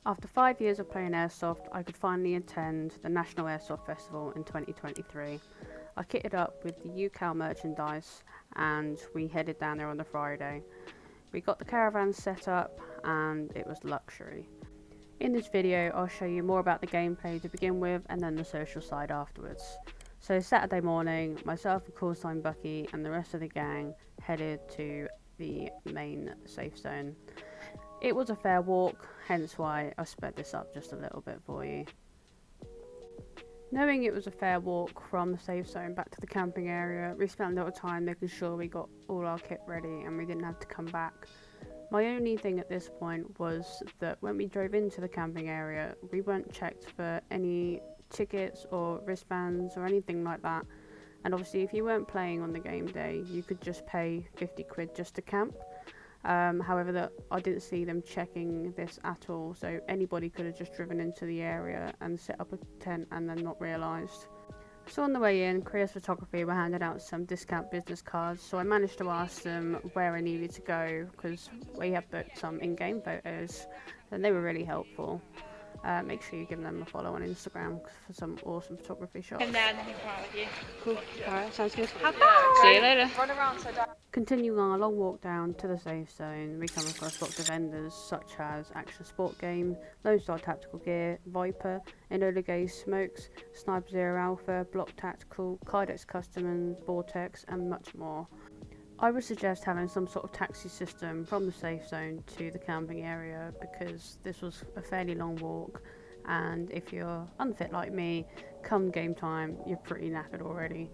After 5 years of playing Airsoft, I could finally attend the National Airsoft Festival in 2023. I kitted up with the UCal merchandise and we headed down there on the Friday. We got the caravan set up and it was luxury. In this video I'll show you more about the gameplay to begin with and then the social side afterwards. So Saturday morning, myself and call sign Bucky and the rest of the gang headed to the main safe zone. It was a fair walk, hence why I sped this up just a little bit for you. Knowing it was a fair walk from the safe zone back to the camping area, we spent a little time making sure we got all our kit ready and we didn't have to come back. My only thing at this point was that when we drove into the camping area, we weren't checked for any tickets or wristbands or anything like that. And obviously if you weren't playing on the game day, you could just pay 50 quid just to camp. However, I didn't see them checking this at all, so anybody could have just driven into the area and set up a tent and then not realised. So on the way in, Korea's Photography were handing out some discount business cards, so I managed to ask them where I needed to go because we had booked some in-game photos and they were really helpful. Make sure you give them a follow on Instagram for some awesome photography shots. And then he'll come out with you. Cool. Alright, sounds good. See you later. Run around so don't. Continuing our long walk down to the safe zone, we come across lots of vendors such as Action Sport Game, Lone Star Tactical Gear, Viper, Enola Gaze Smokes, Sniper Zero Alpha, Block Tactical, Kydex Custom, Vortex and much more. I would suggest having some sort of taxi system from the safe zone to the camping area because this was a fairly long walk, and if you're unfit like me, come game time you're pretty knackered already.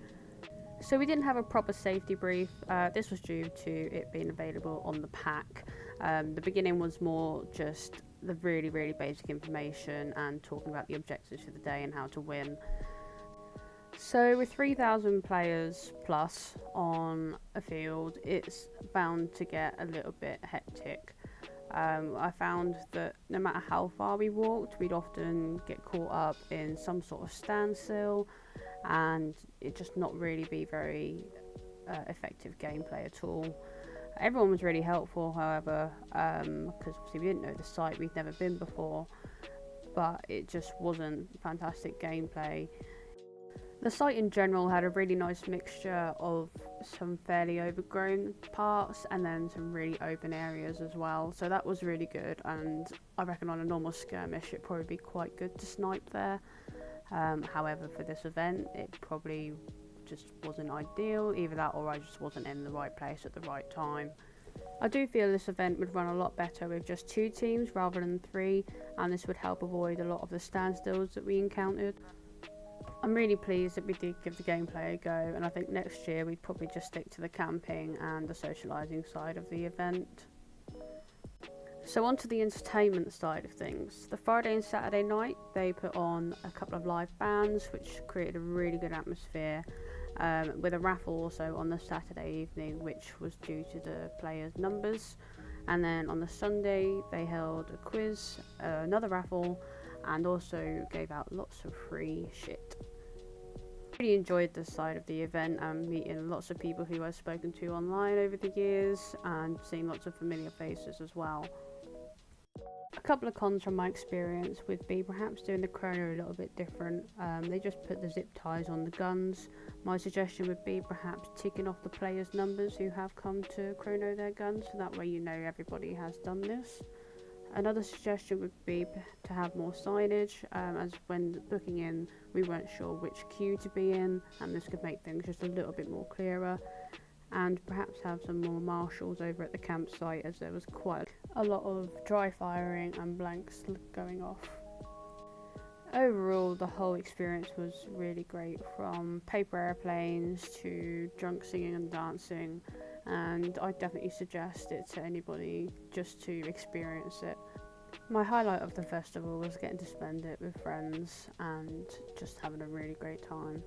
So we didn't have a proper safety brief. This was due to it being available on the pack. The beginning was more just the really basic information and talking about the objectives for the day and how to win. So with 3,000 players plus on a field, it's bound to get a little bit hectic. I found that no matter how far we walked, we'd often get caught up in some sort of standstill and it just not really be very effective gameplay at all. Everyone was really helpful, however, because obviously we didn't know the site, we'd never been before, but it just wasn't fantastic gameplay. The site in general had a really nice mixture of some fairly overgrown parts and then some really open areas as well, so that was really good, and I reckon on a normal skirmish it'd probably be quite good to snipe there. However, for this event it probably just wasn't ideal, either that or I just wasn't in the right place at the right time. I do feel this event would run a lot better with just 2 teams rather than 3, and this would help avoid a lot of the standstills that we encountered. I'm really pleased that we did give the gameplay a go, and I think next year we'd probably just stick to the camping and the socialising side of the event. So on to the entertainment side of things. The Friday and Saturday night they put on a couple of live bands which created a really good atmosphere, with a raffle also on the Saturday evening which was due to the players' numbers, and then on the Sunday they held a quiz, another raffle, and also gave out lots of free shit. Really enjoyed this side of the event and meeting lots of people who I've spoken to online over the years and seeing lots of familiar faces as well. A couple of cons from my experience would be perhaps doing the chrono a little bit different. They just put the zip ties on the guns. My suggestion would be perhaps ticking off the players' numbers who have come to chrono their guns, so that way you know everybody has done this. Another suggestion would be to have more signage, as when booking in we weren't sure which queue to be in, and this could make things just a little bit more clearer, and perhaps have some more marshals over at the campsite as there was quite a lot of dry firing and blanks going off. Overall, the whole experience was really great, from paper airplanes to drunk singing and dancing, and I definitely suggest it to anybody just to experience it. My highlight of the festival was getting to spend it with friends and just having a really great time.